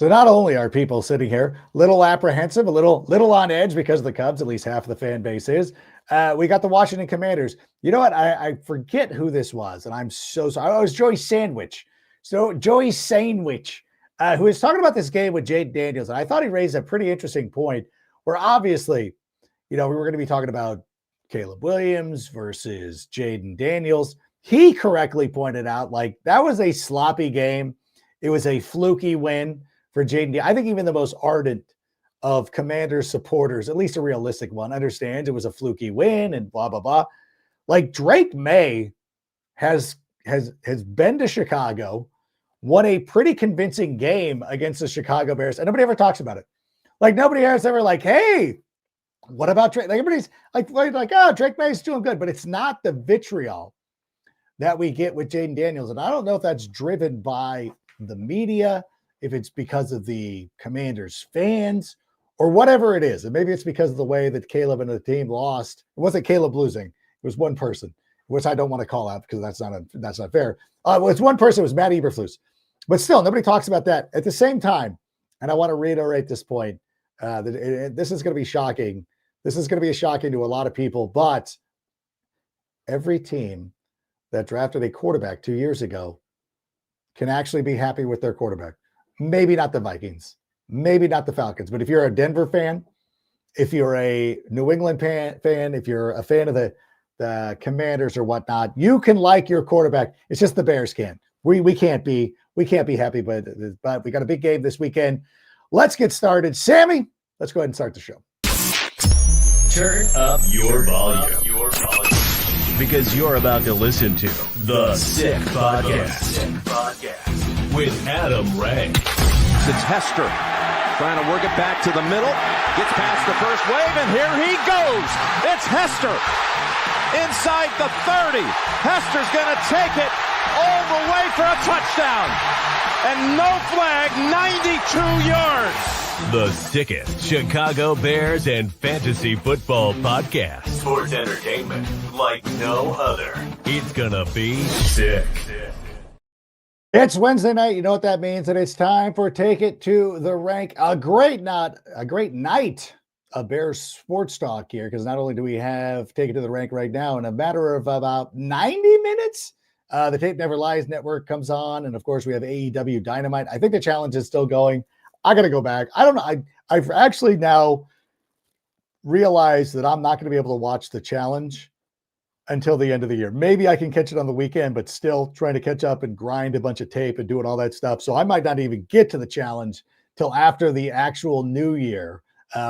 So not only are people sitting here little apprehensive, a little on edge because of the Cubs, at least half of the fan base is. We got the Washington Commanders. You know what? I forget who this was, and I'm so sorry. Oh, it was Joey Sandwich. So Joey Sandwich, who was talking about this game with Jayden Daniels, and I thought he raised a pretty interesting point. Where obviously, we were going to be talking about Caleb Williams versus Jayden Daniels. He correctly pointed out, like, that was a sloppy game. It was a fluky win for Jayden. I think even the most ardent of Commanders supporters, at least a realistic one, understands it was a fluky win and blah, blah, blah. Like, Drake May has been to Chicago, won a pretty convincing game against the Chicago Bears, and nobody ever talks about it. Like, nobody has ever like, hey, what about Drake? Like, everybody's like, oh, Drake May's doing good, but it's not the vitriol that we get with Jayden Daniels. And I don't know if that's driven by the media, if it's because of the Commanders fans, or whatever it is. And maybe it's because of the way that Caleb and the team lost. It wasn't Caleb losing. It was one person, which I don't want to call out because that's not fair. It's one person. It was Matt Eberflus. But still, nobody talks about that. At the same time, and I want to reiterate this point, this is going to be shocking. This is going to be shocking to a lot of people, but every team that drafted a quarterback 2 years ago can actually be happy with their quarterback. Maybe not the Vikings, maybe not the Falcons, but if you're a Denver fan, if you're a New England fan, if you're a fan of the Commanders or whatnot, you can like your quarterback. It's just the Bears can't. We can't be happy, but we got a big game this weekend. Let's get started. Sammy, let's go ahead and start the show. Turn up your volume. Because you're about to listen to The Sick Podcast with Adam Ray. It's Hester trying to work it back to the middle. Gets past the first wave, and here he goes. It's Hester inside the 30. Hester's going to take it all the way for a touchdown. And no flag, 92 yards. The sickest Chicago Bears and fantasy football podcast. Sports entertainment like no other. It's gonna be sick. It's Wednesday night. You know what that means, and it's time for Take It to the Rank. A great night of Bears sports talk here, because not only do we have Take It to the Rank right now, in a matter of about 90 minutes, the Tape Never Lies Network comes on, and of course we have AEW Dynamite. I think the challenge is still going. I got to go back. I don't know. I've actually now realized that I'm not going to be able to watch the challenge until the end of the year. Maybe I can catch it on the weekend, but still trying to catch up and grind a bunch of tape and doing all that stuff. So I might not even get to the challenge till after the actual new year,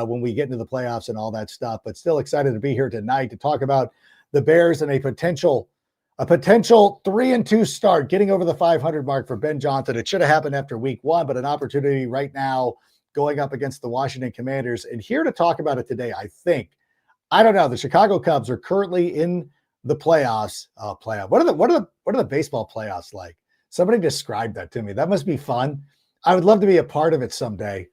when we get into the playoffs and all that stuff. But still excited to be here tonight to talk about the Bears and a potential 3-2 start, getting over the 500 mark for Ben Johnson. It should have happened after week one, but an opportunity right now going up against the Washington Commanders. And here to talk about it today, I don't know. The Chicago Cubs are currently in the playoffs. What are the baseball playoffs like? Somebody describe that to me. That must be fun. I would love to be a part of it someday.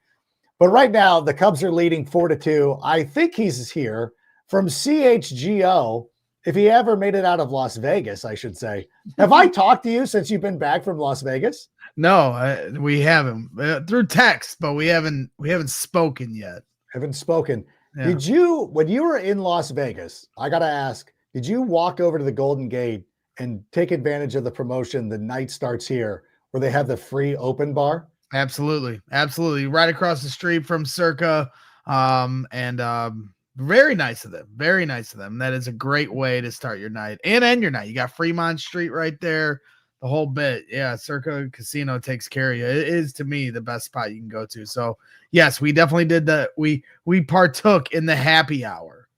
But right now, the Cubs are leading 4-2. I think he's here from CHGO. If he ever made it out of Las Vegas, I should say. Have I talked to you since you've been back from Las Vegas? No, we haven't through text, but we haven't spoken yet. Haven't spoken. Yeah. Did you, when you were in Las Vegas, I got to ask, did you walk over to the Golden Gate and take advantage of the promotion, The Night Starts Here, where they have the free open bar? Absolutely. Right across the street from Circa. Very nice of them. Very nice of them. That is a great way to start your night and end your night. You got Fremont Street right there, the whole bit. Yeah, Circa Casino takes care of you. It is, to me, the best spot you can go to. So, yes, we definitely did that. We partook in the happy hour.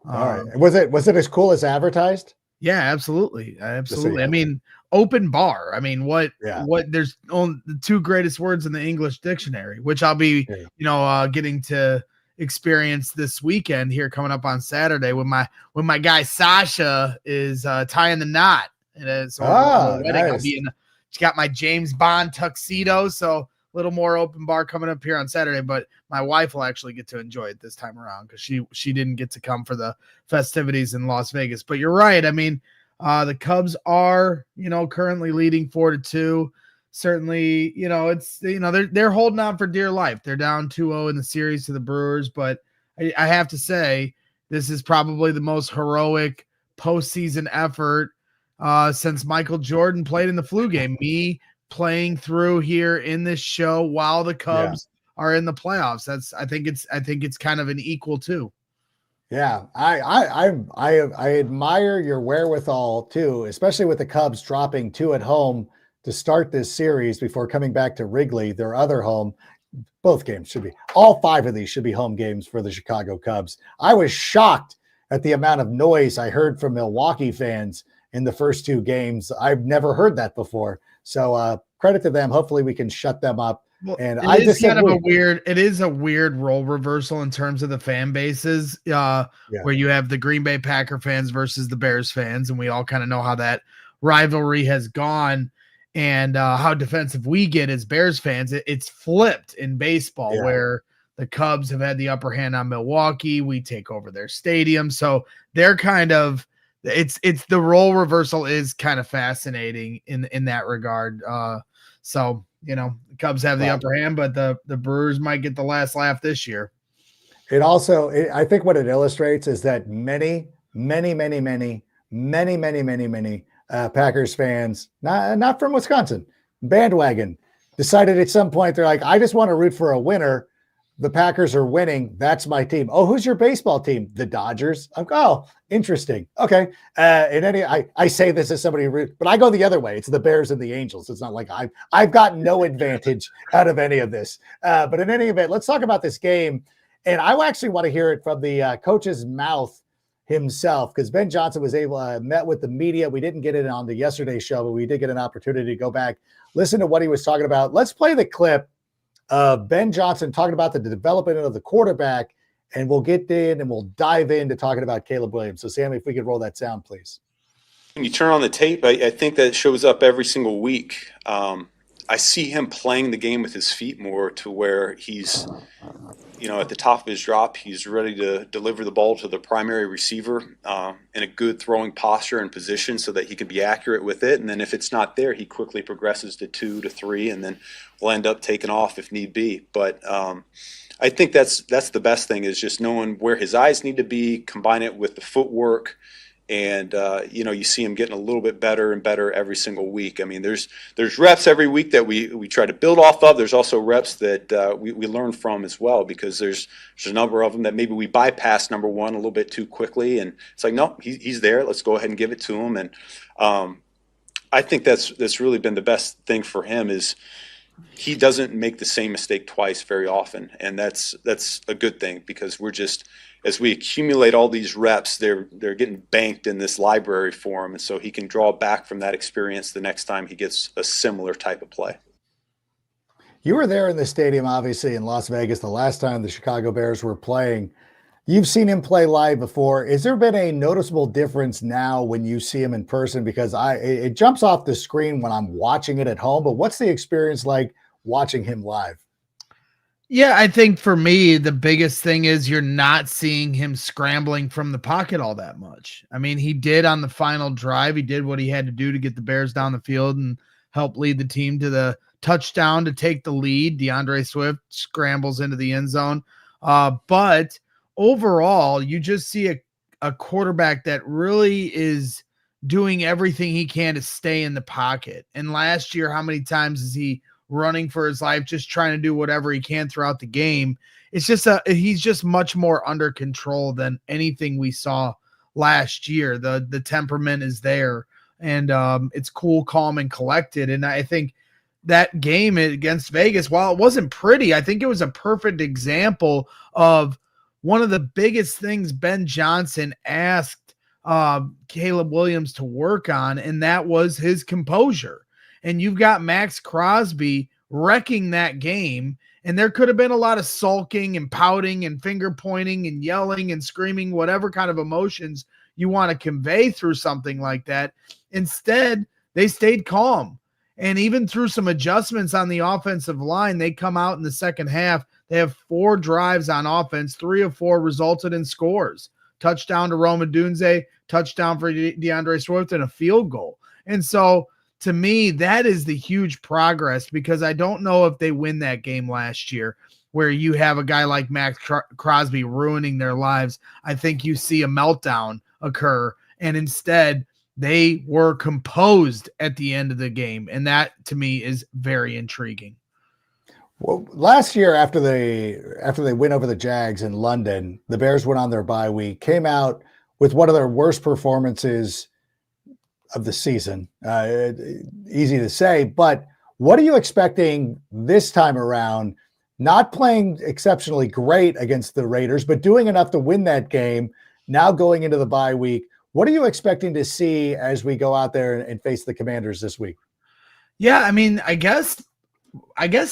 All right. Was it as cool as advertised? Yeah, absolutely. I mean, open bar. I mean, what there's only the two greatest words in the English dictionary, which I'll be, getting to experience this weekend here coming up on Saturday when my guy Sasha is tying the knot. Nice. I'll be got my James Bond tuxedo, so a little more open bar coming up here on Saturday, but my wife will actually get to enjoy it this time around because she didn't get to come for the festivities in Las Vegas. But you're right. I mean, the Cubs are, currently leading 4-2. certainly, it's, they're holding on for dear life. They're down 2-0 in the series to the Brewers, but I have to say this is probably the most heroic postseason effort since Michael Jordan played in the flu game. Me playing through here in this show while the Cubs are in the playoffs. I think it's kind of an equal too. Yeah, I admire your wherewithal too, especially with the Cubs dropping 2 at home to start this series before coming back to Wrigley, their other home. Both games should be, all 5 of these should be home games for the Chicago Cubs. I was shocked at the amount of noise I heard from Milwaukee fans in the first 2 games. I've never heard that before. So credit to them. Hopefully we can shut them up. Well, and it is kind of a weird role reversal in terms of the fan bases, where you have the Green Bay Packer fans versus the Bears fans, and we all kind of know how that rivalry has gone and how defensive we get as Bears fans. It's flipped in baseball where the Cubs have had the upper hand on Milwaukee. We take over their stadium, so they're kind of it's the role reversal is kind of fascinating in that regard. So. The Cubs have the upper hand, but the Brewers might get the last laugh this year. It also, I think what it illustrates is that many Packers fans, not from Wisconsin, bandwagon, decided at some point, they're like, I just want to root for a winner. The Packers are winning. That's my team. Oh, who's your baseball team? The Dodgers. I'm like, oh, interesting. Okay. I say this as somebody, but I go the other way. It's the Bears and the Angels. It's not like I've got no advantage out of any of this. But in any event, let's talk about this game. And I actually want to hear it from the coach's mouth himself, because Ben Johnson was met with the media. We didn't get it on the yesterday's show, but we did get an opportunity to go back, listen to what he was talking about. Let's play the clip of Ben Johnson talking about the development of the quarterback, and we'll get in and we'll dive into talking about Caleb Williams. So, Sammy, if we could roll that sound, please. When you turn on the tape, I think that shows up every single week. I see him playing the game with his feet more, to where he's, at the top of his drop, he's ready to deliver the ball to the primary receiver in a good throwing posture and position so that he can be accurate with it. And then if it's not there, he quickly progresses to 2 to 3, and then will end up taking off if need be. But I think that's the best thing, is just knowing where his eyes need to be, combine it with the footwork. And, you see him getting a little bit better and better every single week. I mean, there's reps every week that we try to build off of. There's also reps that we learn from as well, because there's a number of them that maybe we bypass number one a little bit too quickly. And it's like, no, he's there. Let's go ahead and give it to him. And I think that's really been the best thing for him, is he doesn't make the same mistake twice very often. And that's a good thing, because we're just – as we accumulate all these reps, they're getting banked in this library for him, and so he can draw back from that experience the next time he gets a similar type of play. You were there in the stadium, obviously, in Las Vegas the last time the Chicago Bears were playing. You've seen him play live before. Has there been a noticeable difference now when you see him in person? Because it jumps off the screen when I'm watching it at home, but what's the experience like watching him live? Yeah, I think for me, the biggest thing is you're not seeing him scrambling from the pocket all that much. I mean, he did on the final drive. He did what he had to do to get the Bears down the field and help lead the team to the touchdown to take the lead. DeAndre Swift scrambles into the end zone. But overall, you just see a quarterback that really is doing everything he can to stay in the pocket. And last year, how many times is he running for his life, just trying to do whatever he can throughout the game? It's just he's just much more under control than anything we saw last year. The temperament is there, and it's cool, calm, and collected. And I think that game against Vegas, while it wasn't pretty, I think it was a perfect example of one of the biggest things Ben Johnson asked Caleb Williams to work on, and that was his composure. And you've got Max Crosby wrecking that game, and there could have been a lot of sulking and pouting and finger pointing and yelling and screaming, whatever kind of emotions you want to convey through something like that. Instead, they stayed calm. And even through some adjustments on the offensive line, they come out in the second half. They have 4 drives on offense. 3 of 4 resulted in scores. Touchdown to Rome Odunze, touchdown for DeAndre Swift, and a field goal. And so to me, that is the huge progress, because I don't know if they win that game last year where you have a guy like Max Crosby ruining their lives. I think you see a meltdown occur, and instead they were composed at the end of the game. And that to me is very intriguing. Well, last year after they went over the Jags in London, the Bears went on their bye week, came out with one of their worst performances of the season. Easy to say, but what are you expecting this time around? Not playing exceptionally great against the Raiders, but doing enough to win that game. Now going into the bye week, what are you expecting to see as we go out there and face the Commanders this week? Yeah, I mean, I guess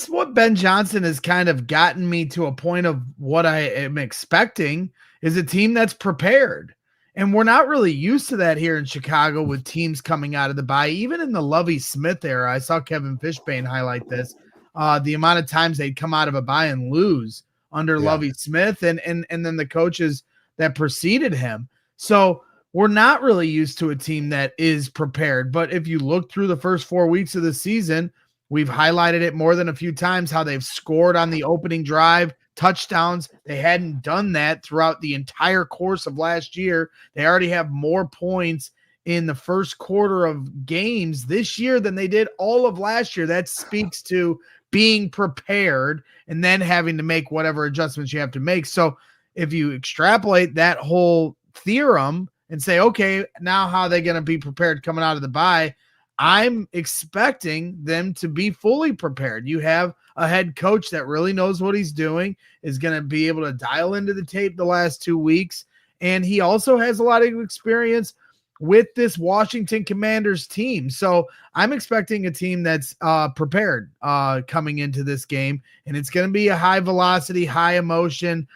what Ben Johnson has kind of gotten me to a point of what I am expecting is a team that's prepared. And we're not really used to that here in Chicago with teams coming out of the bye. Even in the Lovie Smith era, I saw Kevin Fishbane highlight this. The amount of times they'd come out of a bye and lose under Lovie Smith and then the coaches that preceded him. So we're not really used to a team that is prepared. But if you look through the first 4 weeks of the season, we've highlighted it more than a few times how they've scored on the opening drive, touchdowns. They hadn't done that throughout the entire course of last year. They already have more points in the first quarter of games this year than they did all of last year. That speaks to being prepared and then having to make whatever adjustments you have to make. So if you extrapolate that whole theorem and say, okay, now how are they going to be prepared coming out of the bye? I'm expecting them to be fully prepared. You have a head coach that really knows what he's doing, is going to be able to dial into the tape the last 2 weeks. And he also has a lot of experience with this Washington Commanders team. So I'm expecting a team that's prepared coming into this game. And it's going to be a high velocity, high emotion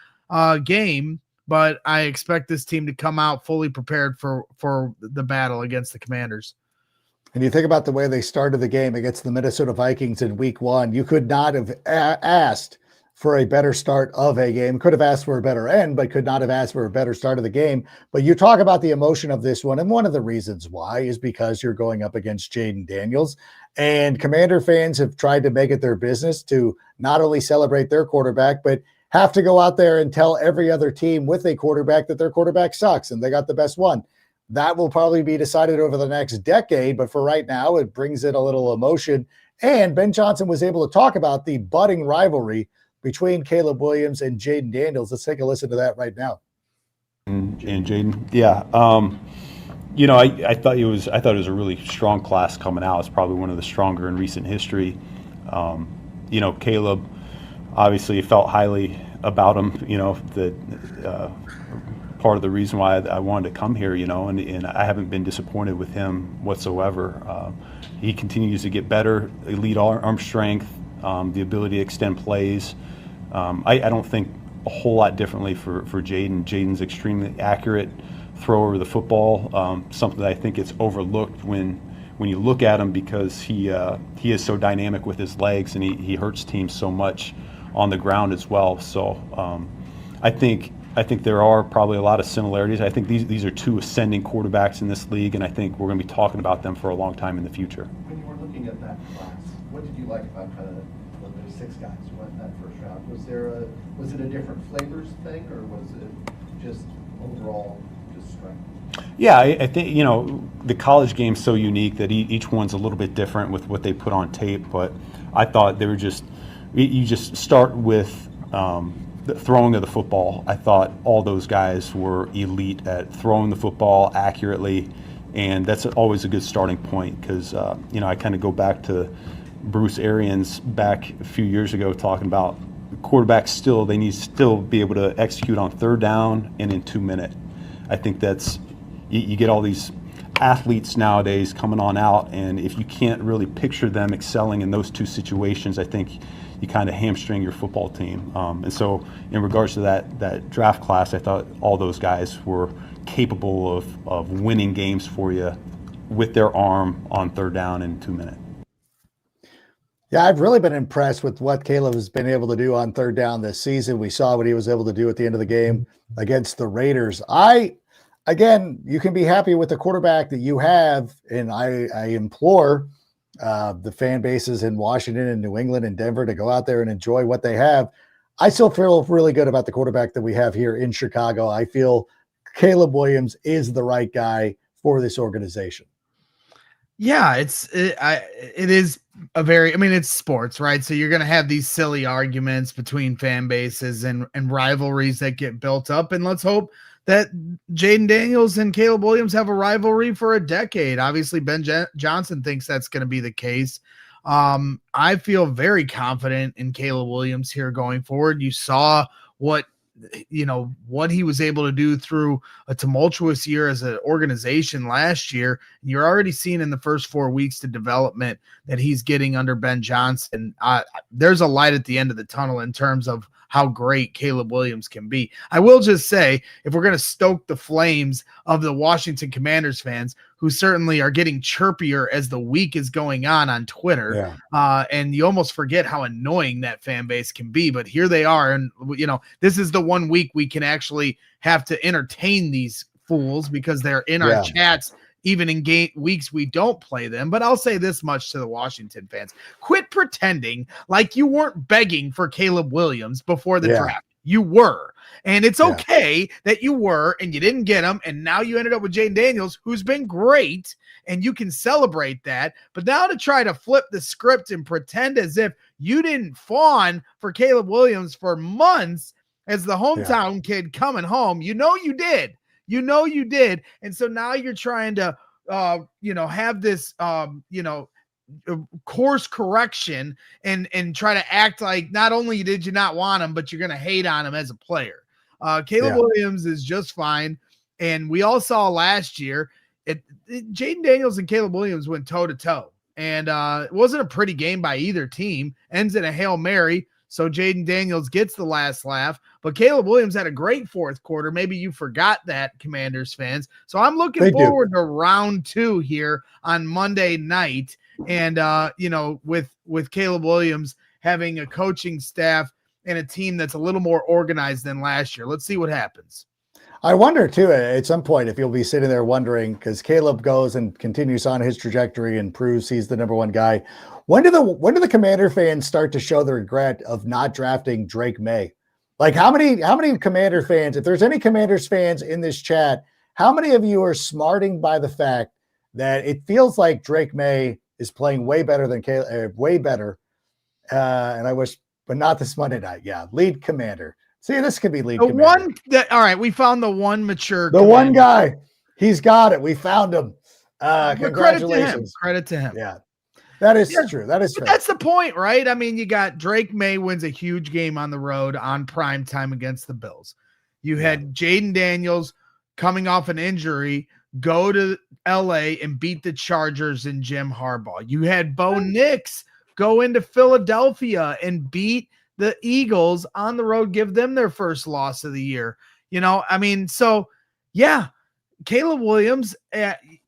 game. But I expect this team to come out fully prepared for the battle against the Commanders. And you think about the way they started the game against the Minnesota Vikings in week 1, you could not have asked for a better start of a game. Could have asked for a better end, but could not have asked for a better start of the game. But you talk about the emotion of this one, and one of the reasons why is because you're going up against Jayden Daniels. And Commander fans have tried to make it their business to not only celebrate their quarterback, but have to go out there and tell every other team with a quarterback that their quarterback sucks and they got the best one. That will probably be decided over the next decade, but for right now, it brings in a little emotion. And Ben Johnson was able to talk about the budding rivalry between Caleb Williams and Jayden Daniels. Let's take a listen to that right now. And Jayden, yeah, I thought it was a really strong class coming out. It's probably one of the stronger in recent history. Caleb obviously felt highly about him. That part of the reason why I wanted to come here. And I haven't been disappointed with him whatsoever. He continues to get better, elite arm strength, the ability to extend plays. I don't think a whole lot differently for Jayden. Jayden's extremely accurate thrower of the football, something that I think it's overlooked when you look at him, because he is so dynamic with his legs, and he hurts teams so much on the ground as well. So I think there are probably a lot of similarities. I think these are two ascending quarterbacks in this league, and I think we're going to be talking about them for a long time in the future. When you were looking at that class, what did you like about kind of those 6 guys who went in that first round? Was it a different flavors thing, or was it just overall just strength? Yeah, I think the college game's so unique that each one's a little bit different with what they put on tape. But I thought they were you just start with the throwing of the football. I thought all those guys were elite at throwing the football accurately, and that's always a good starting point, because I kind of go back to Bruce Arians back a few years ago talking about quarterbacks they need to still be able to execute on 3rd down and in 2 minutes. I think that's you get all these athletes nowadays coming on out, and if you can't really picture them excelling in those 2 situations, I think you kind of hamstring your football team. And so in regards to that draft class, I thought all those guys were capable of winning games for you with their arm on 3rd down in 2 minutes. Yeah, I've really been impressed with what Caleb has been able to do on 3rd down this season. We saw what he was able to do at the end of the game against the Raiders. Again, you can be happy with the quarterback that you have, and I implore the fan bases in Washington and New England and Denver to go out there and enjoy what they have. I still feel really good about the quarterback that we have here in Chicago. I feel Caleb Williams is the right guy for this organization. Yeah, it is a very, I mean, it's sports, right? So you're going to have these silly arguments between fan bases and rivalries that get built up. And let's hope that Jayden Daniels and Caleb Williams have a rivalry for a decade. Obviously, Ben Johnson thinks that's going to be the case. I feel very confident in Caleb Williams here going forward. You saw what he was able to do through a tumultuous year as an organization last year. You're already seeing in the first 4 weeks to development that he's getting under Ben Johnson. There's a light at the end of the tunnel in terms of how great Caleb Williams can be. I will just say, if we're going to stoke the flames of the Washington Commanders fans, who certainly are getting chirpier as the week is going on Twitter, and you almost forget how annoying that fan base can be, but here they are. And, this is the 1 week we can actually have to entertain these fools because they're in our chats, even in weeks we don't play them. But I'll say this much to the Washington fans: quit pretending like you weren't begging for Caleb Williams before the draft. You were. And it's okay that you were and you didn't get him. And now you ended up with Jayden Daniels, who's been great, and you can celebrate that. But now to try to flip the script and pretend as if you didn't fawn for Caleb Williams for months as the hometown kid coming home, you did. You did. And so now you're trying to, have this, course correction and try to act like not only did you not want him, but you're going to hate on him as a player. Caleb Williams is just fine. And we all saw last year, Jayden Daniels and Caleb Williams went toe to toe. And it wasn't a pretty game by either team. Ends in a Hail Mary. So Jayden Daniels gets the last laugh, but Caleb Williams had a great fourth quarter. Maybe you forgot that, Commanders fans. So I'm looking forward to round 2 here on Monday night. And, with Caleb Williams having a coaching staff and a team that's a little more organized than last year. Let's see what happens. I wonder too, at some point, if you'll be sitting there wondering, because Caleb goes and continues on his trajectory and proves he's the number 1 guy. When do the Commander fans start to show the regret of not drafting Drake May? Like how many Commander fans, if there's any Commanders fans in this chat, how many of you are smarting by the fact that it feels like Drake May is playing way better than Caleb, way better. And I wish, but not this Monday night. Yeah. Lead Commander. See, this could be lead commander. All right, we found the one mature. The commander. One guy. He's got it. We found him. Congratulations. Credit to him. Yeah. That is true. That is true. That's the point, right? I mean, you got Drake May wins a huge game on the road on prime time against the Bills. You had Jayden Daniels coming off an injury, go to LA and beat the Chargers and Jim Harbaugh. You had Bo Nix go into Philadelphia and beat the Eagles on the road, give them their first loss of the year. Caleb Williams,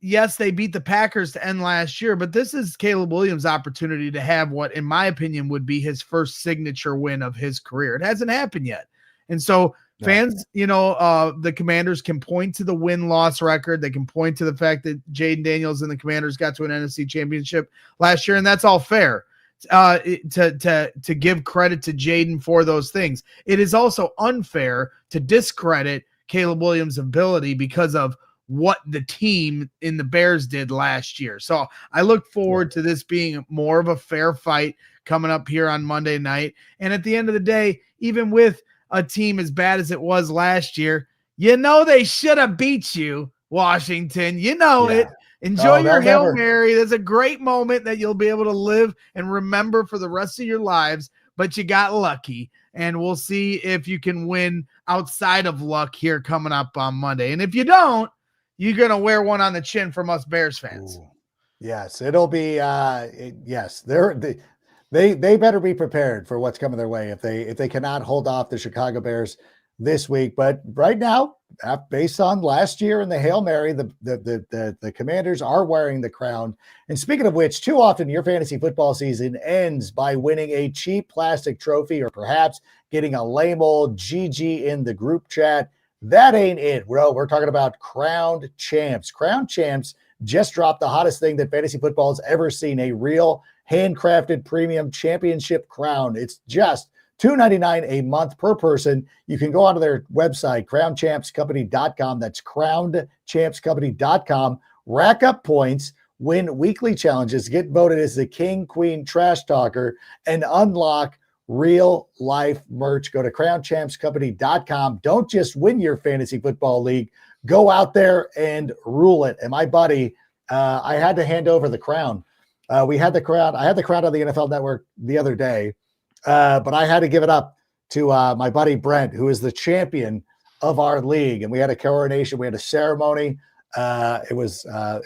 yes, they beat the Packers to end last year, but this is Caleb Williams' opportunity to have what, in my opinion, would be his first signature win of his career. It hasn't happened yet. And so fans, the Commanders can point to the win-loss record. They can point to the fact that Jayden Daniels and the Commanders got to an NFC championship last year, and that's all fair. To give credit to Jayden for those things. It is also unfair to discredit Caleb Williams' ability because of what the team in the Bears did last year. So I look forward to this being more of a fair fight coming up here on Monday night. And at the end of the day, even with a team as bad as it was last year, they should have beat you, Washington. It. Enjoy your Hail Mary. There's a great moment that you'll be able to live and remember for the rest of your lives, but you got lucky. And we'll see if you can win outside of luck here coming up on Monday. And if you don't, you're going to wear one on the chin from us Bears fans. Ooh. Yes, it'll be yes. They better be prepared for what's coming their way if they cannot hold off the Chicago Bears this week. But right now, based on last year in the Hail Mary, the Commanders are wearing the crown. And speaking of which, too often your fantasy football season ends by winning a cheap plastic trophy or perhaps getting a lame old GG in the group chat. That ain't it, bro. We're talking about crowned champs. Crowned champs just dropped the hottest thing that fantasy football has ever seen, a real handcrafted premium championship crown. It's just $2.99 a month per person. You can go onto their website, crownchampscompany.com. That's crownchampscompany.com. Rack up points, win weekly challenges, get voted as the king, queen, trash talker, and unlock real life merch. Go to crownchampscompany.com. Don't just win your fantasy football league. Go out there and rule it. And my buddy, I had to hand over the crown. We had the crown. I had the crown on the NFL Network the other day, but I had to give it up to my buddy Brent, who is the champion of our league. And we had a coronation. We had a ceremony. It was a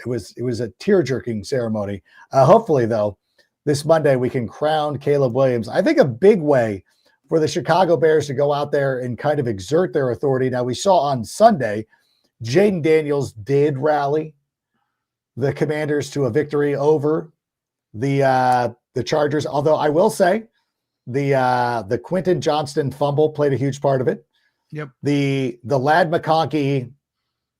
tear-jerking ceremony. Hopefully, though, this Monday we can crown Caleb Williams. I think a big way for the Chicago Bears to go out there and kind of exert their authority. Now, we saw on Sunday, Jayden Daniels did rally the Commanders to a victory over the Chargers. Although I will say the Quentin Johnston fumble played a huge part of it. Yep. The Ladd McConkey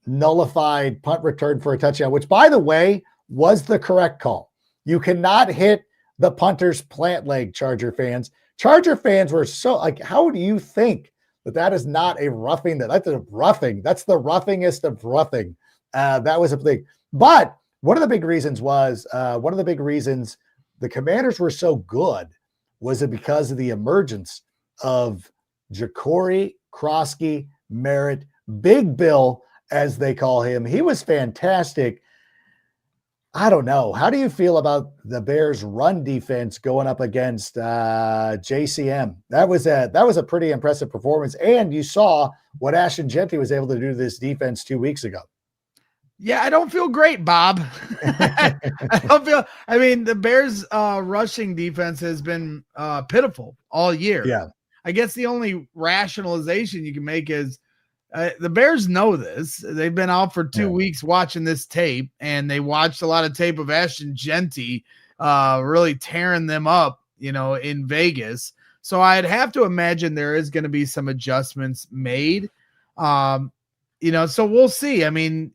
nullified punt return for a touchdown, which, by the way, was the correct call. You cannot hit the punter's plant leg, Charger fans. Charger fans were so like, how do you think that is not a roughing? That's a roughing. That's the roughingest of roughing. That was a thing. But one of the big reasons the Commanders were so good was it because of the emergence of Ja'Cory, Krosky, Merritt, Big Bill, as they call him. He was fantastic. I don't know. How do you feel about the Bears' run defense going up against JCM? That was a pretty impressive performance. And you saw what Ashton Jeanty was able to do to this defense 2 weeks ago. Yeah, I don't feel great, Bob. I mean, the Bears' rushing defense has been pitiful all year. Yeah. I guess the only rationalization you can make is the Bears know this. They've been out for 2 weeks watching this tape, and they watched a lot of tape of Ashton Jeanty really tearing them up, in Vegas. So I'd have to imagine there is going to be some adjustments made. So we'll see. I mean,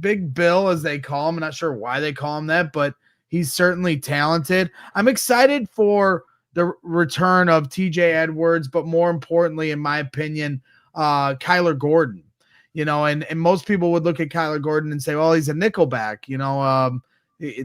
Big Bill, as they call him, I'm not sure why they call him that, but he's certainly talented. I'm excited for the return of TJ Edwards, but more importantly, in my opinion, Kyler Gordon, and most people would look at Kyler Gordon and say, well, he's a nickelback,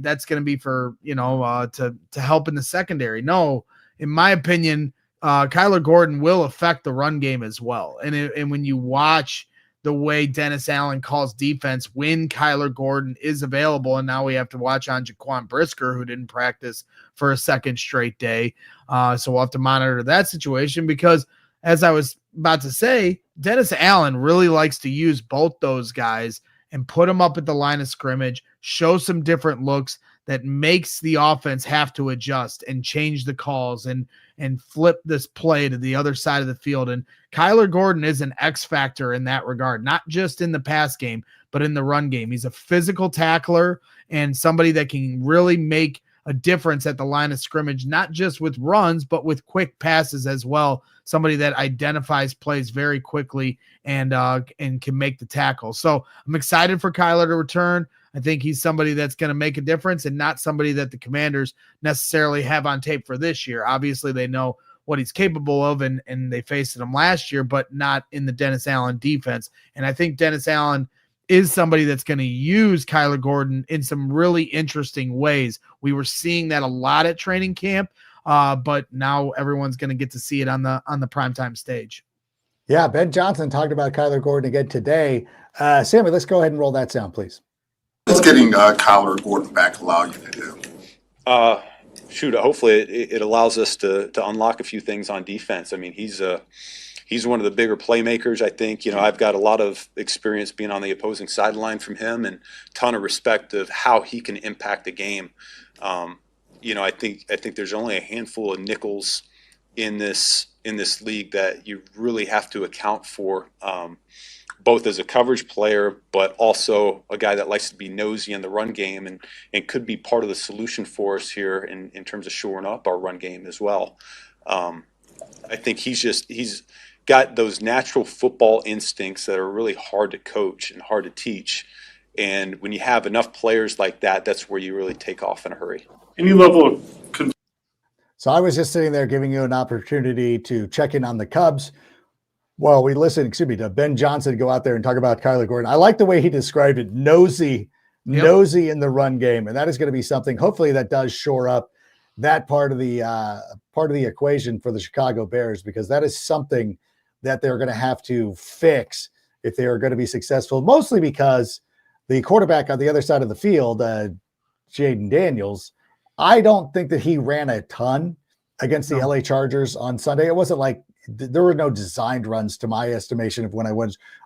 that's going to be for, to help in the secondary. No, in my opinion, Kyler Gordon will affect the run game as well. And when you watch the way Dennis Allen calls defense when Kyler Gordon is available, and now we have to watch on Jaquan Brisker, who didn't practice for a second straight day. So we'll have to monitor that situation because, as I was about to say, Dennis Allen really likes to use both those guys and put them up at the line of scrimmage, show some different looks that makes the offense have to adjust and change the calls and flip this play to the other side of the field. And Kyler Gordon is an X factor in that regard, not just in the pass game, but in the run game. He's a physical tackler and somebody that can really make a difference at the line of scrimmage, not just with runs, but with quick passes as well. Somebody that identifies plays very quickly and can make the tackle. So I'm excited for Kyler to return. I think he's somebody that's going to make a difference and not somebody that the Commanders necessarily have on tape for this year. Obviously, they know what he's capable of, and they faced him last year, but not in the Dennis Allen defense. And I think Dennis Allen is somebody that's going to use Kyler Gordon in some really interesting ways. We were seeing that a lot at training camp, but now everyone's going to get to see it on the primetime stage. Yeah, Ben Johnson talked about Kyler Gordon again today. Sammy, let's go ahead and roll that sound, please. What's getting Kyler Gordon back allow you to do? Hopefully it allows us to unlock a few things on defense. I mean, he's one of the bigger playmakers. I think, I've got a lot of experience being on the opposing sideline from him and ton of respect of how he can impact the game. I think there's only a handful of nickels in this league that you really have to account for, both as a coverage player, but also a guy that likes to be nosy in the run game and could be part of the solution for us here in terms of shoring up our run game as well. I think he's got those natural football instincts that are really hard to coach and hard to teach. And when you have enough players like that, that's where you really take off in a hurry. Any level of So I was just sitting there giving you an opportunity to check in on the Cubs. Well, we listened, to Ben Johnson go out there and talk about Kyler Gordon. I like the way he described it, nosy in the run game. And that is going to be something, hopefully, that does shore up that part of the equation for the Chicago Bears, because that is something that they're going to have to fix if they are going to be successful, mostly because the quarterback on the other side of the field, Jayden Daniels, I don't think that he ran a ton against the LA Chargers on Sunday. It wasn't like there were no designed runs to my estimation of when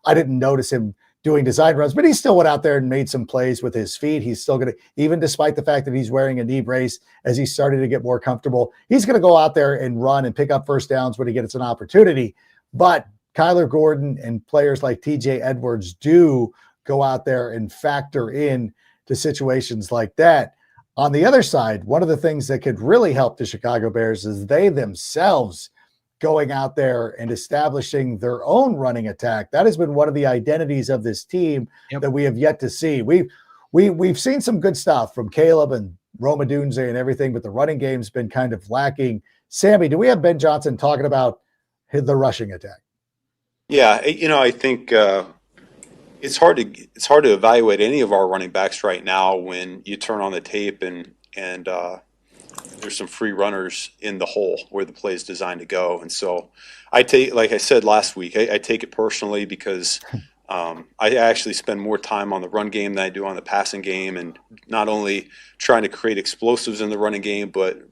I didn't notice him doing design runs, but he still went out there and made some plays with his feet. He's still going to, even despite the fact that he's wearing a knee brace, as he's starting to get more comfortable, he's going to go out there and run and pick up first downs when he gets an opportunity. But Kyler Gordon and players like TJ Edwards do go out there and factor in to situations like that. On the other side, one of the things that could really help the Chicago Bears is they themselves going out there and establishing their own running attack. That has been one of the identities of this team that we have yet to see. We've seen some good stuff from Caleb and Roma Dunze and everything, but the running game's been kind of lacking. Sammy, do we have Ben Johnson talking about the rushing attack? Yeah, I think it's hard to evaluate any of our running backs right now when you turn on the tape and there's some free runners in the hole where the play is designed to go. And so like I said last week, I take it personally because I actually spend more time on the run game than I do on the passing game, and not only trying to create explosives in the running game, but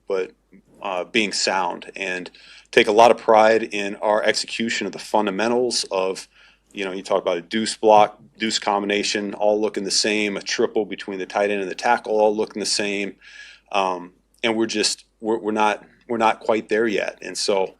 being sound, and take a lot of pride in our execution of the fundamentals of, you talk about a deuce block, deuce combination, all looking the same, a triple between the tight end and the tackle, all looking the same. And we're not quite there yet. And so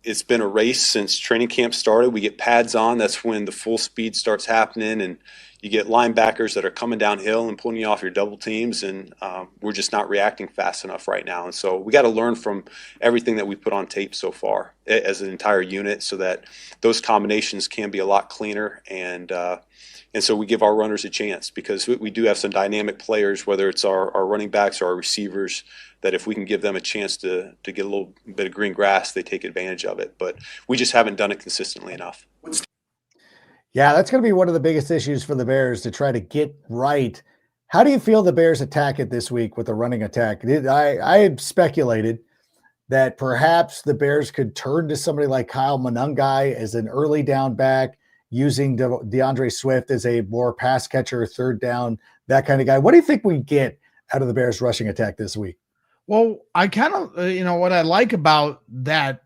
it's been a race since training camp started. We get pads on. That's when the full speed starts happening, and you get linebackers that are coming downhill and pulling you off your double teams, and we're just not reacting fast enough right now. And so we got to learn from everything that we put on tape so far as an entire unit, so that those combinations can be a lot cleaner. And so we give our runners a chance, because we do have some dynamic players, whether it's our running backs or our receivers, that if we can give them a chance to get a little bit of green grass, they take advantage of it. But we just haven't done it consistently enough. Yeah, that's going to be one of the biggest issues for the Bears to try to get right. How do you feel the Bears attack it this week with the running attack? I had speculated that perhaps the Bears could turn to somebody like Kyle Monangai as an early down back, using DeAndre Swift as a more pass catcher, third down, that kind of guy. What do you think we get out of the Bears rushing attack this week? Well, I kind of, what I like about that,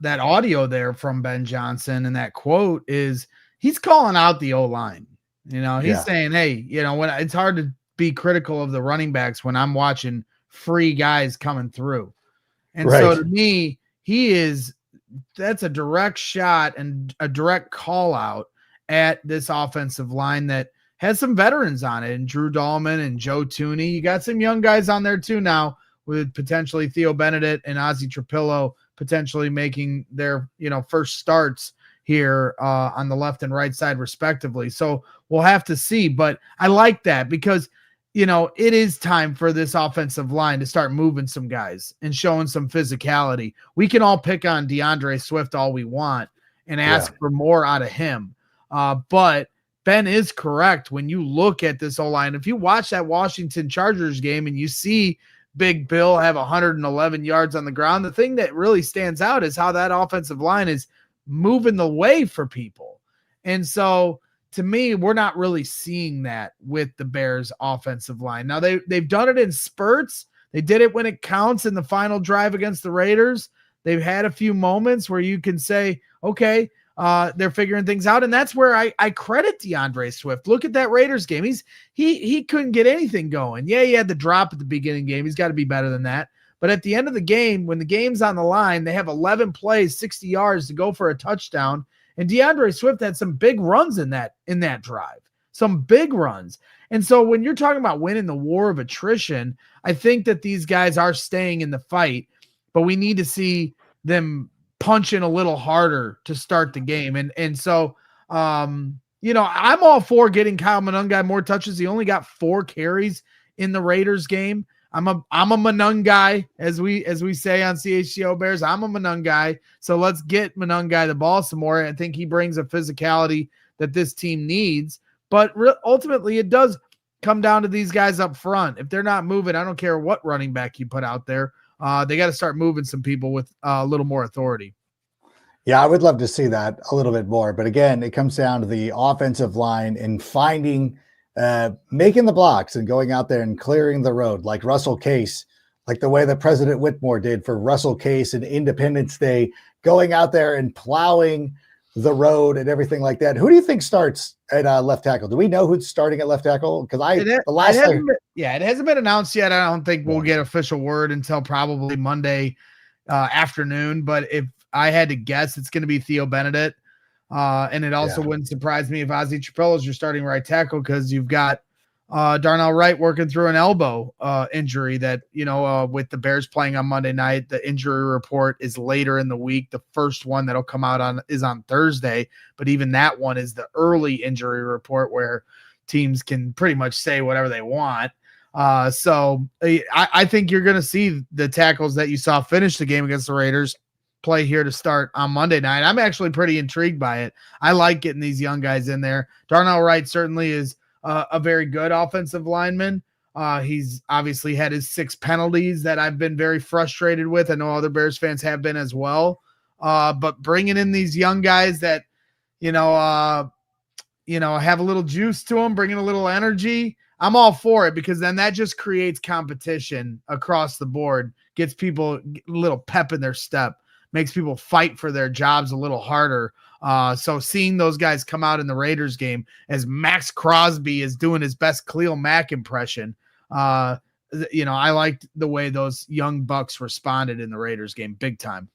that audio there from Ben Johnson and that quote is he's calling out the O-line. He's saying, hey, when it's hard to be critical of the running backs when I'm watching free guys coming through. And so to me, that's a direct shot and a direct call out at this offensive line that has some veterans on it, and Drew Dahlman and Joe Tooney. You got some young guys on there too now, with potentially Theo Benedict and Ozzie Trapillo potentially making their first starts here on the left and right side respectively. So we'll have to see, but I like that because it is time for this offensive line to start moving some guys and showing some physicality. We can all pick on DeAndre Swift all we want and ask for more out of him, but Ben is correct. When you look at this O-line, if you watch that Washington Chargers game and you see Big Bill have 111 yards on the ground, the thing that really stands out is how that offensive line is moving the way for people. And so to me, we're not really seeing that with the Bears offensive line. Now they've done it in spurts. They did it when it counts in the final drive against the Raiders. They've had a few moments where you can say, okay, they're figuring things out. And that's where I credit DeAndre Swift. Look at that Raiders game. He couldn't get anything going. Yeah, he had the drop at the beginning game. He's got to be better than that. But at the end of the game, when the game's on the line, they have 11 plays, 60 yards to go for a touchdown. And DeAndre Swift had some big runs in that drive, some big runs. And so when you're talking about winning the war of attrition, I think that these guys are staying in the fight, but we need to see them punch in a little harder to start the game. And so I'm all for getting Kyle Monungai more touches. He only got 4 carries in the Raiders game. I'm a Monungai, as we say on CHGO Bears. I'm a Monungai. So let's get Monungai the ball some more. I think he brings a physicality that this team needs. But ultimately, it does come down to these guys up front. If they're not moving, I don't care what running back you put out there. They got to start moving some people with a little more authority. Yeah, I would love to see that a little bit more. But again, it comes down to the offensive line and finding, making the blocks and going out there and clearing the road, like Russell Case, like the way that President Whitmore did for Russell Case and Independence Day, going out there and plowing the road and everything like that. Who do you think starts at left tackle? Do we know who's starting at left tackle? Because it hasn't been announced yet. I don't think we'll get official word until probably Monday afternoon. But if I had to guess, it's going to be Theo Benedict. And it also wouldn't surprise me if Ozzie Trapello is your starting right tackle, because you've got Darnell Wright working through an elbow injury that, with the Bears playing on Monday night, the injury report is later in the week. The first one that'll come out is on Thursday, but even that one is the early injury report where teams can pretty much say whatever they want. So I think you're going to see the tackles that you saw finish the game against the Raiders play here to start on Monday night. I'm actually pretty intrigued by it. I like getting these young guys in there. Darnell Wright certainly is a very good offensive lineman. He's obviously had his 6 penalties that I've been very frustrated with. I know other Bears fans have been as well. But bringing in these young guys that, have a little juice to them, bringing a little energy, I'm all for it, because then that just creates competition across the board, gets people a little pep in their step, makes people fight for their jobs a little harder. So seeing those guys come out in the Raiders game as Max Crosby is doing his best Khalil Mack impression, I liked the way those young bucks responded in the Raiders game big time.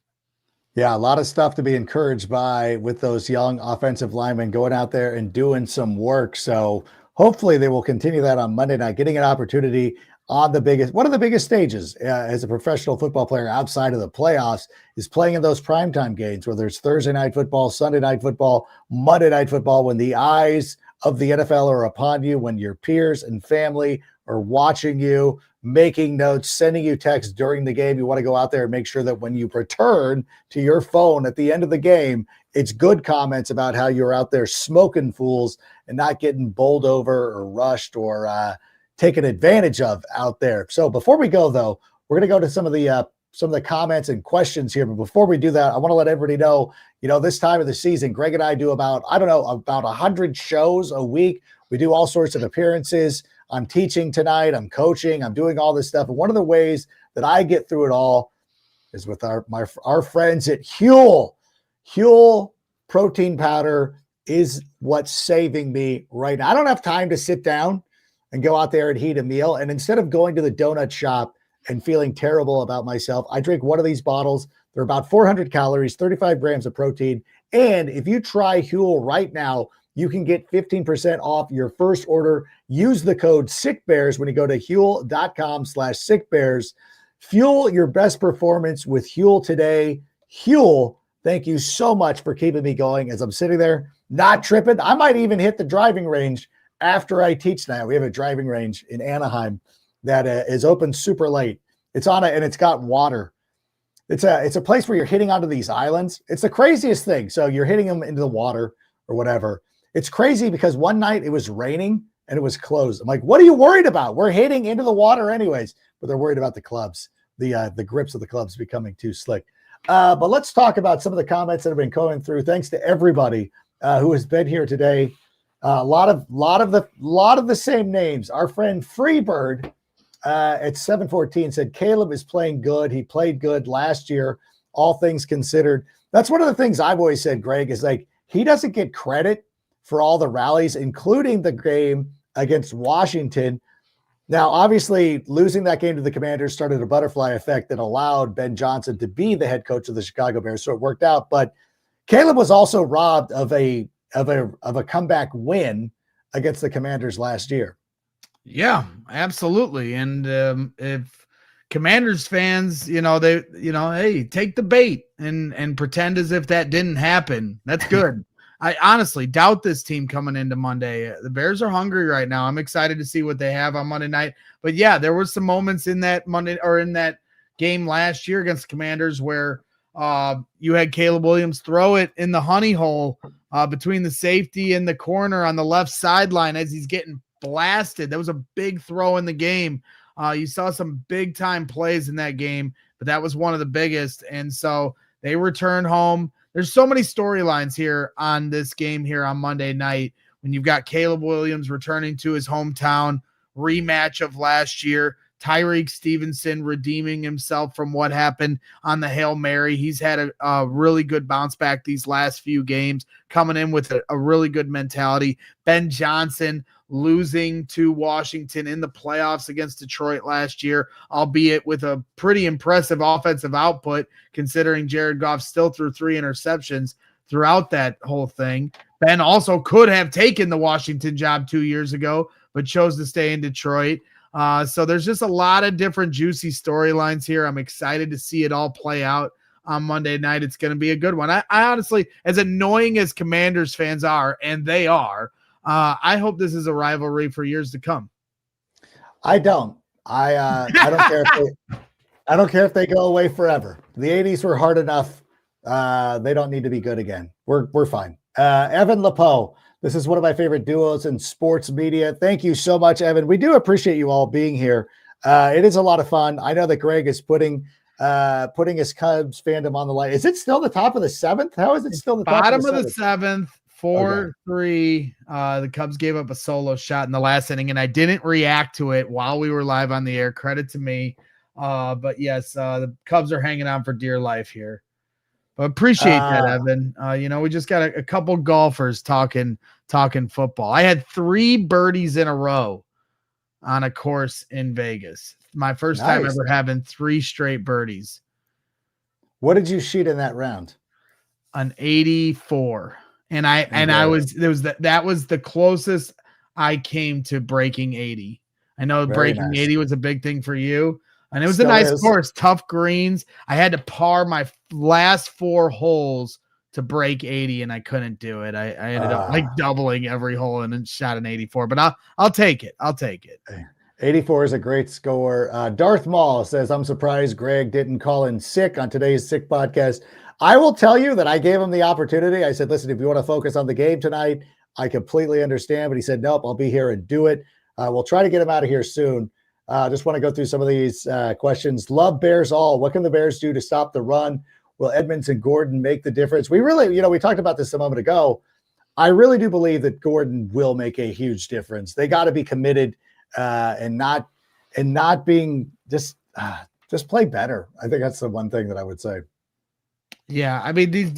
Yeah, a lot of stuff to be encouraged by with those young offensive linemen going out there and doing some work. So hopefully they will continue that on Monday night, getting an opportunity on one of the biggest stages as a professional football player outside of the playoffs is playing in those primetime games, where there's Thursday night football, Sunday night football, Monday night football, when the eyes of the NFL are upon you, when your peers and family are watching you, making notes, sending you texts during the game. You want to go out there and make sure that when you return to your phone at the end of the game, it's good comments about how you're out there smoking fools and not getting bowled over or rushed or taken advantage of out there. So before we go, though, we're going to go to some of the comments and questions here. But before we do that, I want to let everybody know, this time of the season, Greg and I do about 100 shows a week. We do all sorts of appearances. I'm teaching tonight. I'm coaching. I'm doing all this stuff. And one of the ways that I get through it all is with our friends at Huel. Huel protein powder is what's saving me right now. I don't have time to sit down and go out there and heat a meal. And instead of going to the donut shop and feeling terrible about myself, I drink one of these bottles. They're about 400 calories, 35 grams of protein. And if you try Huel right now, you can get 15% off your first order. Use the code SICKBEARS when you go to Huel.com/SickBears. Fuel your best performance with Huel today. Huel, thank you so much for keeping me going as I'm sitting there, not tripping. I might even hit the driving range after I teach tonight. We have a driving range in Anaheim that is open super late. It's on it and it's got water. It's a place where you're hitting onto these islands. It's the craziest thing. So you're hitting them into the water or whatever. It's crazy because one night it was raining and it was closed. I'm like, what are you worried about? We're hitting into the water anyways, but they're worried about the clubs, the grips of the clubs becoming too slick. But let's talk about some of the comments that have been going through. Thanks to everybody who has been here today. A lot of the same names. Our friend Freebird at 714 said Caleb is playing good. He played good last year, all things considered. That's one of the things I've always said, Greg, is like he doesn't get credit for all the rallies, including the game against Washington. Now, obviously, losing that game to the Commanders started a butterfly effect that allowed Ben Johnson to be the head coach of the Chicago Bears, so it worked out. But Caleb was also robbed of a comeback win against the Commanders last year. Yeah, absolutely. And if Commanders fans, hey, take the bait and pretend as if that didn't happen. That's good. I honestly doubt this team coming into Monday. The Bears are hungry right now. I'm excited to see what they have on Monday night. But yeah, there were some moments in that Monday or in that game last year against the Commanders where you had Caleb Williams throw it in the honey hole between the safety and the corner on the left sideline as he's getting blasted. That was a big throw in the game. You saw some big time plays in that game, but that was one of the biggest. And so they returned home. There's so many storylines here on this game here on Monday night when you've got Caleb Williams returning to his hometown, rematch of last year, Tyreek Stevenson redeeming himself from what happened on the Hail Mary. He's had a really good bounce back these last few games, coming in with a really good mentality. Ben Johnson losing to Washington in the playoffs against Detroit last year, albeit with a pretty impressive offensive output, considering Jared Goff still threw 3 interceptions throughout that whole thing. Ben also could have taken the Washington job 2 years ago, but chose to stay in Detroit. So there's just a lot of different juicy storylines here. I'm excited to see it all play out on Monday night. It's going to be a good one. I honestly, as annoying as Commanders fans are, and they are, I hope this is a rivalry for years to come. I don't. I don't care I don't care if they go away forever. The 80s were hard enough. They don't need to be good again. We're fine. Evan Lepeau, this is one of my favorite duos in sports media. Thank you so much, Evan. We do appreciate you all being here. It is a lot of fun. I know that Greg is putting his Cubs fandom on the line. Is it still the top of the 7th? How is it still the bottom top of the 7th? 4-3. The Cubs gave up a solo shot in the last inning, and I didn't react to it while we were live on the air. Credit to me. But yes, the Cubs are hanging on for dear life here. But appreciate that, Evan. We just got a couple golfers talking football. I had 3 birdies in a row on a course in Vegas. My first time ever having 3 straight birdies. What did you shoot in that round? An 84. That was the closest I came to breaking 80. I know breaking 80 was a big thing for you. And it was a nice course, tough greens. I had to par my last 4 holes to break 80, and I couldn't do it. I ended up doubling every hole and then shot an 84. But I'll take it. 84 is a great score. Darth Maul says, I'm surprised Greg didn't call in sick on today's Sick podcast. I will tell you that I gave him the opportunity. I said, listen, if you want to focus on the game tonight, I completely understand. But he said, nope, I'll be here and do it. We'll try to get him out of here soon. Just want to go through some of these questions. Love Bears all. What can the Bears do to stop the run? Will Edmonds and Gordon make the difference? We really, we talked about this a moment ago. I really do believe that Gordon will make a huge difference. They got to be committed and not being just play better. I think that's the one thing that I would say. Yeah, I mean,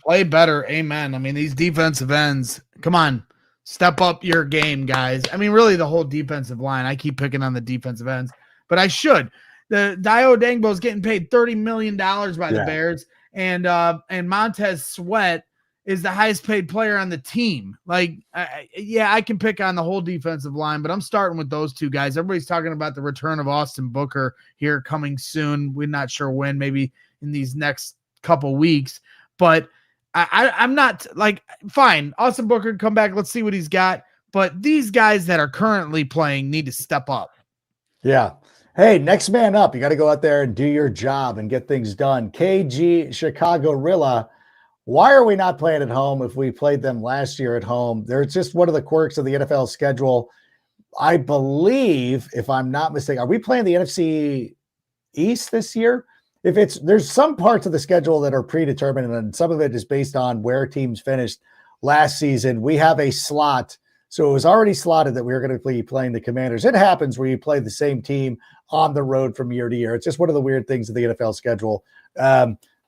play better. Amen. I mean, these defensive ends, come on, step up your game, guys. I mean, really, the whole defensive line. I keep picking on the defensive ends, but I should. The Dio Dangbo is getting paid $30 million by the Bears, and Montez Sweat is the highest paid player on the team. Like, I can pick on the whole defensive line, but I'm starting with those 2 guys. Everybody's talking about the return of Austin Booker here coming soon. We're not sure when, maybe in these next couple weeks, but I'm not like, fine, Austin Booker, come back. Let's see what he's got. But these guys that are currently playing need to step up. Yeah. Hey, next man up. You got to go out there and do your job and get things done. KG Chicago Rilla. Why are we not playing at home if we played them last year at home? They're just one of the quirks of the NFL schedule. I believe, if I'm not mistaken, are we playing the NFC East this year? There's some parts of the schedule that are predetermined, and some of it is based on where teams finished last season. We have a slot. So it was already slotted that we were going to be playing the Commanders. It happens where you play the same team on the road from year to year. It's just one of the weird things of the NFL schedule.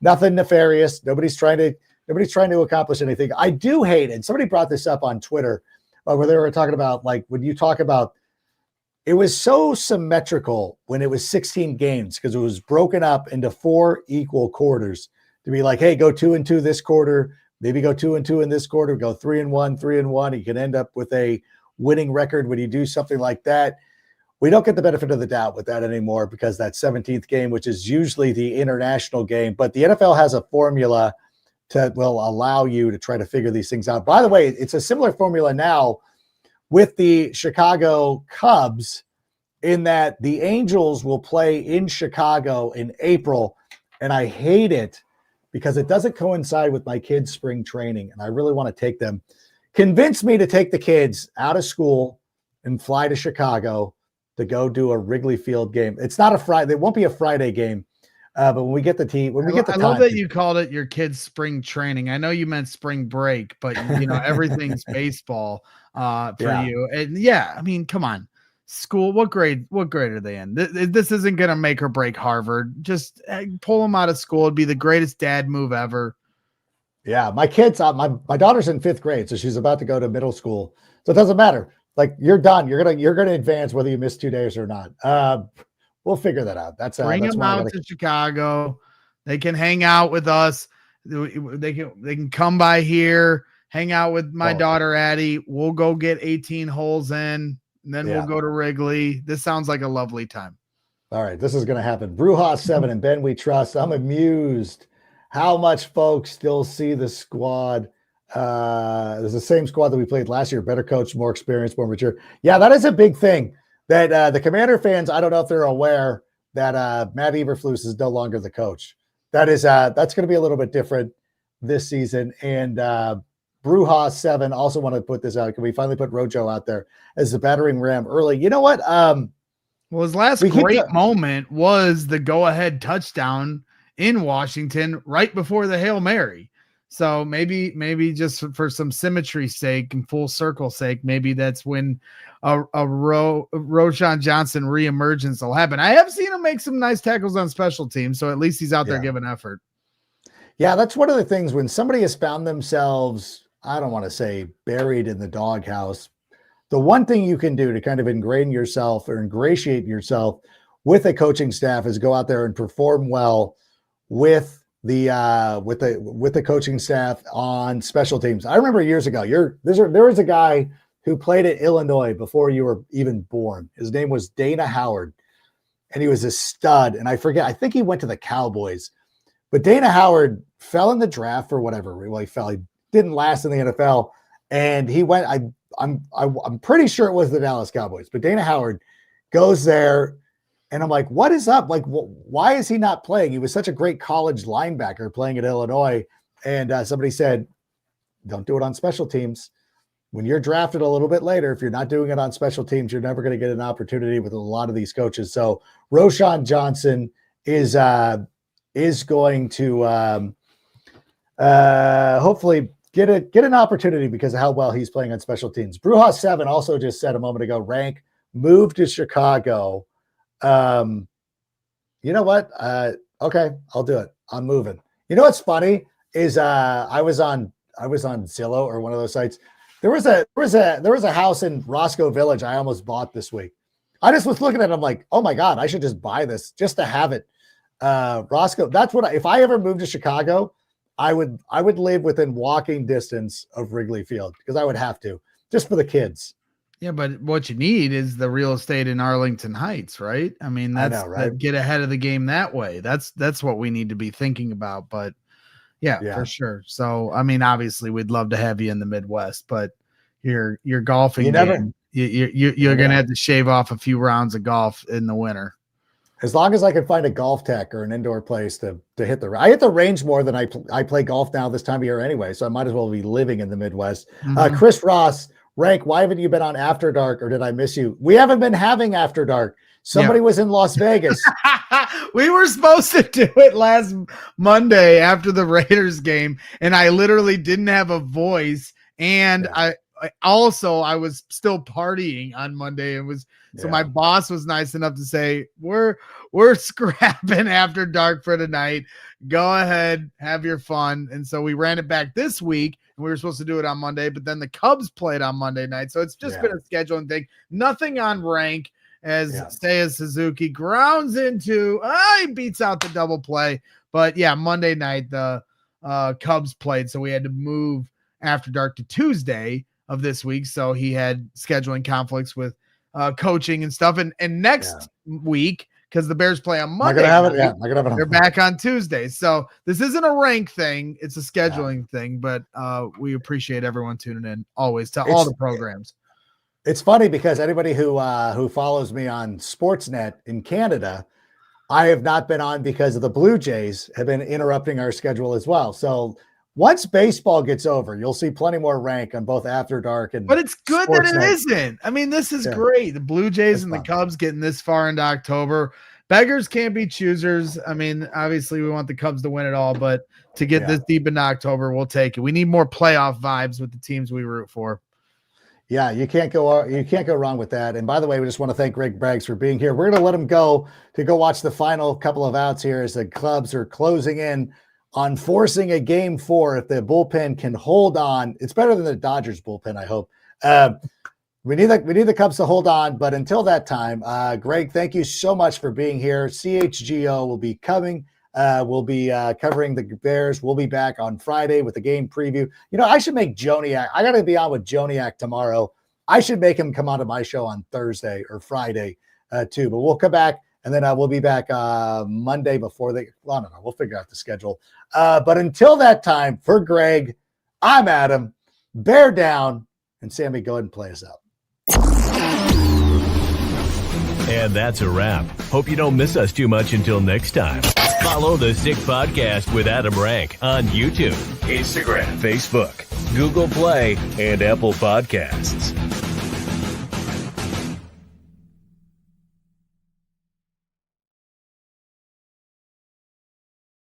Nothing nefarious. Nobody's trying to accomplish anything. I do hate, and somebody brought this up on Twitter where they were talking about, like, when you talk about, it was so symmetrical when it was 16 games because it was broken up into 4 equal quarters to be like, hey, go 2-2 this quarter, maybe go 2-2 in this quarter, go 3-1, 3-1. You can end up with a winning record when you do something like that. We don't get the benefit of the doubt with that anymore because that 17th game, which is usually the international game, but the NFL has a formula will allow you to try to figure these things out. By the way, it's a similar formula now with the Chicago Cubs in that the Angels will play in Chicago in April, and I hate it because it doesn't coincide with my kids' spring training, and I really want to take them. Convince me to take the kids out of school and fly to Chicago to go do a Wrigley Field game. It's not a Friday. It won't be a Friday game. But when we get the team, I love that you called it your kids' spring training. I know you meant spring break, but everything's baseball for you. And I mean, come on, school. What grade are they in? This isn't going to make or break Harvard. Just pull them out of school. It'd be the greatest dad move ever. Yeah, my kids, my daughter's in 5th grade, so she's about to go to middle school. So it doesn't matter. Like, you're done. You're gonna advance whether you miss 2 days or not. We'll figure that out. Bring them out to Chicago. They can hang out with us. They can come by here, hang out with my daughter Addie. We'll go get 18 holes in, and then we'll go to Wrigley. This sounds like a lovely time. All right, this is going to happen. Brujas 7 and Ben We Trust. I'm amused how much folks still see the squad. It's the same squad that we played last year. Better coach, more experience, more mature. Yeah, that is a big thing. That the Commander fans, I don't know if they're aware that Matt Eberflus is no longer the coach. That's going to be a little bit different this season. And Brujas 7 also want to put this out. Can we finally put Rojo out there as the battering ram early? You know what? Well, his last great moment was the go-ahead touchdown in Washington right before the Hail Mary. So maybe just for some symmetry's sake and full circle sake, maybe that's when Roschon Johnson reemergence will happen. I have seen him make some nice tackles on special teams, so at least he's out there giving effort. Yeah, that's one of the things when somebody has found themselves, I don't want to say buried in the doghouse. The one thing you can do to kind of ingrain yourself or ingratiate yourself with a coaching staff is go out there and perform well with the coaching staff on special teams. I remember years ago, there was a guy who played at Illinois before you were even born. His name was Dana Howard, and he was a stud. And I think he went to the Cowboys, but Dana Howard fell in the draft for whatever. Well, he didn't last in the NFL, and he went. I'm pretty sure it was the Dallas Cowboys, but Dana Howard goes there. And I'm like, what is up? Like, why is he not playing? He was such a great college linebacker playing at Illinois. And somebody said, don't do it on special teams. When you're drafted a little bit later, if you're not doing it on special teams, you're never going to get an opportunity with a lot of these coaches. So Roschon Johnson is going to hopefully get an opportunity because of how well he's playing on special teams. Brujas 7 also just said a moment ago, Rank moved to Chicago. You know what? Okay, I'll do it. I'm moving. You know what's funny is I was on Zillow or one of those sites. There was a house in Roscoe Village I almost bought this week. I just was looking at it. I'm like, oh my God, I should just buy this just to have it. Roscoe. That's what if I ever moved to Chicago, I would live within walking distance of Wrigley Field because I would have to just for the kids. Yeah, but what you need is the real estate in Arlington Heights, right? I mean, right? Get ahead of the game that way. That's what we need to be thinking about. But yeah, for sure. So, I mean, obviously, we'd love to have you in the Midwest, but your golfing game, you're gonna have to shave off a few rounds of golf in the winter. As long as I can find a golf tech or an indoor place to hit I hit the range more than I play golf now this time of year anyway, so I might as well be living in the Midwest. Mm-hmm. Chris Ross. Rank, why haven't you been on After Dark, or did I miss you? We haven't been having After Dark. Somebody was in Las Vegas. We were supposed to do it last Monday after the Raiders game, and I literally didn't have a voice. And I was still partying on Monday. So my boss was nice enough to say, we're scrapping After Dark for tonight. Go ahead, have your fun. And so we ran it back this week. We were supposed to do it on Monday, but then the Cubs played on Monday night. So it's just been a scheduling thing. Nothing on Rank as Seiya Suzuki grounds into, he beats out the double play. But Monday night, the Cubs played. So we had to move After Dark to Tuesday of this week. So he had scheduling conflicts with coaching and stuff. And next week, because the Bears play on Not Monday. gonna have it. Yeah, not gonna have it. They're back on Tuesday. So this isn't a rank thing. It's a scheduling thing, but we appreciate everyone tuning in always to all the programs. It's funny because anybody who follows me on Sportsnet in Canada, I have not been on because of the Blue Jays have been interrupting our schedule as well. So once baseball gets over, you'll see plenty more rank on both After Dark and. But it's good Sportsnet. that it isn't. I mean, this is great. The Blue Jays and the Cubs getting this far into October. Beggars can't be choosers. I mean, obviously we want the Cubs to win it all, but to get this deep into October, we'll take it. We need more playoff vibes with the teams we root for. Yeah, you can't go wrong with that. And by the way, we just want to thank Greg Braggs for being here. We're going to let him go watch the final couple of outs here as the Cubs are closing in on forcing a game 4. If the bullpen can hold on, it's better than the Dodgers bullpen, I hope. We need the Cubs to hold on, but until that time, Greg, thank you so much for being here. CHGO will be coming. We'll be covering the Bears. We'll be back on Friday with the game preview. You know, I should make Joniak. I got to be on with Joniak tomorrow. I should make him come on to my show on Thursday or Friday too. But we'll come back, and then we'll be back Monday before they. Well, I don't know. We'll figure out the schedule. But until that time, for Greg, I'm Adam. Bear down, and Sammy, go ahead and play us out. And that's a wrap. Hope you don't miss us too much until next time. Follow the Sick Podcast with Adam Rank on YouTube, Instagram, Facebook, Google Play, and Apple Podcasts.